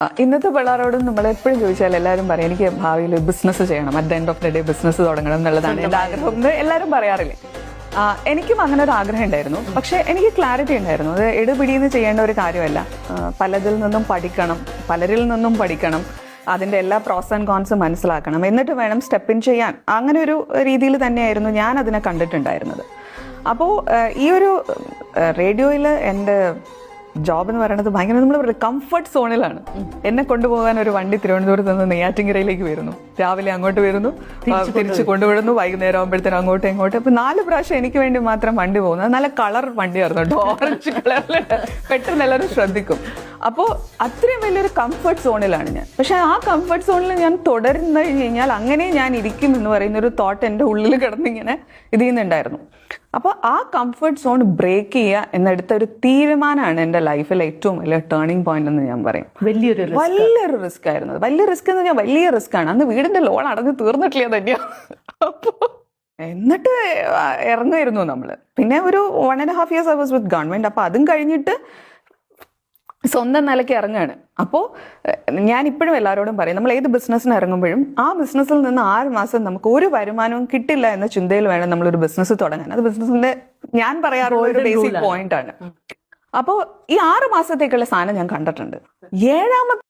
ഇന്നത്തെ പിള്ളേരോടും നമ്മൾ എപ്പോഴും ചോദിച്ചാൽ എല്ലാവരും പറയും എനിക്ക് ഭാവിയിൽ ബിസിനസ് ചെയ്യണം, at the end of the day business തുടങ്ങണം എന്നുള്ളതാണ് എൻ്റെ ആഗ്രഹം എന്ന് എല്ലാവരും പറയാറില്ലേ. എനിക്കും അങ്ങനെ ഒരു ആഗ്രഹം ഉണ്ടായിരുന്നു. പക്ഷെ എനിക്ക് ക്ലാരിറ്റി ഉണ്ടായിരുന്നു, അത് എടുപിടിയെന്ന് ചെയ്യേണ്ട ഒരു കാര്യമല്ല. പലതിൽ നിന്നും പഠിക്കണം, പലരിൽ നിന്നും പഠിക്കണം, അതിൻ്റെ എല്ലാ പ്രോസ് ആൻഡ് കോൺസും മനസ്സിലാക്കണം, എന്നിട്ട് വേണം സ്റ്റെപ്പ് ഇൻ ചെയ്യാൻ. അങ്ങനെ ഒരു രീതിയിൽ തന്നെയായിരുന്നു ഞാൻ അതിനെ കണ്ടിട്ടുണ്ടായിരുന്നത്. അപ്പോൾ ഈ ഒരു റേഡിയോയിൽ എൻ്റെ ജോബ് എന്ന് പറയുന്നത് ഭയങ്കര നമ്മൾ കംഫർട്ട് സോണിലാണ്. എന്നെ കൊണ്ടുപോകാൻ ഒരു വണ്ടി തിരുവനന്തപുരത്ത് നിന്ന് നെയ്യാറ്റിൻകരയിലേക്ക് വരുന്നു, രാവിലെ അങ്ങോട്ട് വരുന്നു, തിരിച്ച് കൊണ്ടുവിടുന്നു, വൈകുന്നേരം ആകുമ്പോഴത്തേനും അങ്ങോട്ടും ഇങ്ങോട്ടും. ഇപ്പം 4 പ്രാവശ്യം എനിക്ക് വേണ്ടി മാത്രം വണ്ടി പോകുന്നത്. നല്ല കളർ വണ്ടിയായിരുന്നു കേട്ടോ, ഓറഞ്ച് കളറിൽ, പെട്ടെന്ന് എല്ലാവരും ശ്രദ്ധിക്കും. അപ്പോൾ അത്രയും വലിയൊരു കംഫർട്ട് സോണിലാണ് ഞാൻ. പക്ഷെ ആ കംഫർട്ട് സോണിൽ ഞാൻ തുടർന്നു കഴിഞ്ഞാൽ അങ്ങനെ ഞാൻ ഇരിക്കും എന്ന് പറയുന്നൊരു തോട്ട് എൻ്റെ ഉള്ളിൽ കിടന്നിങ്ങനെ ഇത് ചെയ്യുന്നുണ്ടായിരുന്നു. അപ്പോൾ ആ കംഫർട്ട് സോൺ ബ്രേക്ക് ചെയ്യുക എന്നെടുത്ത ഒരു തീരുമാനമാണ് എൻ്റെ ലൈഫിലെ ഏറ്റവും വലിയ ടേണിംഗ് പോയിന്റ് എന്ന് ഞാൻ പറയും. വലിയൊരു റിസ്ക് ആയിരുന്നു. വലിയ റിസ്ക് എന്ന് പറഞ്ഞാൽ വലിയ റിസ്ക് ആണ്. അന്ന് വീടിൻ്റെ ലോൺ അടഞ്ഞ് തീർന്നിട്ടില്ല തന്നെയാണ്. അപ്പോൾ എന്നിട്ട് ഇറങ്ങുമായിരുന്നു നമ്മൾ. പിന്നെ ഒരു 1.5 years I was with government. അപ്പോൾ അതും കഴിഞ്ഞിട്ട് സ്വന്തം നിലയ്ക്ക് ഇറങ്ങുകയാണ്. അപ്പോൾ ഞാൻ ഇപ്പോഴും എല്ലാവരോടും പറയും, നമ്മൾ ഏത് ബിസിനസ്സിന് ഇറങ്ങുമ്പോഴും ആ ബിസിനസ്സിൽ നിന്ന് 6 മാസം നമുക്ക് ഒരു വരുമാനവും കിട്ടില്ല എന്ന ചിന്തയിൽ വേണം നമ്മളൊരു ബിസിനസ് തുടങ്ങാൻ. അത് ബിസിനസ്സിന്റെ ഞാൻ പറയാറുള്ള ഒരു ബേസിക് പോയിന്റ് ആണ്. അപ്പോൾ ഈ 6 മാസത്തേക്കുള്ള സാധനം ഞാൻ കണ്ടിട്ടുണ്ട്. 7ാമത്തെ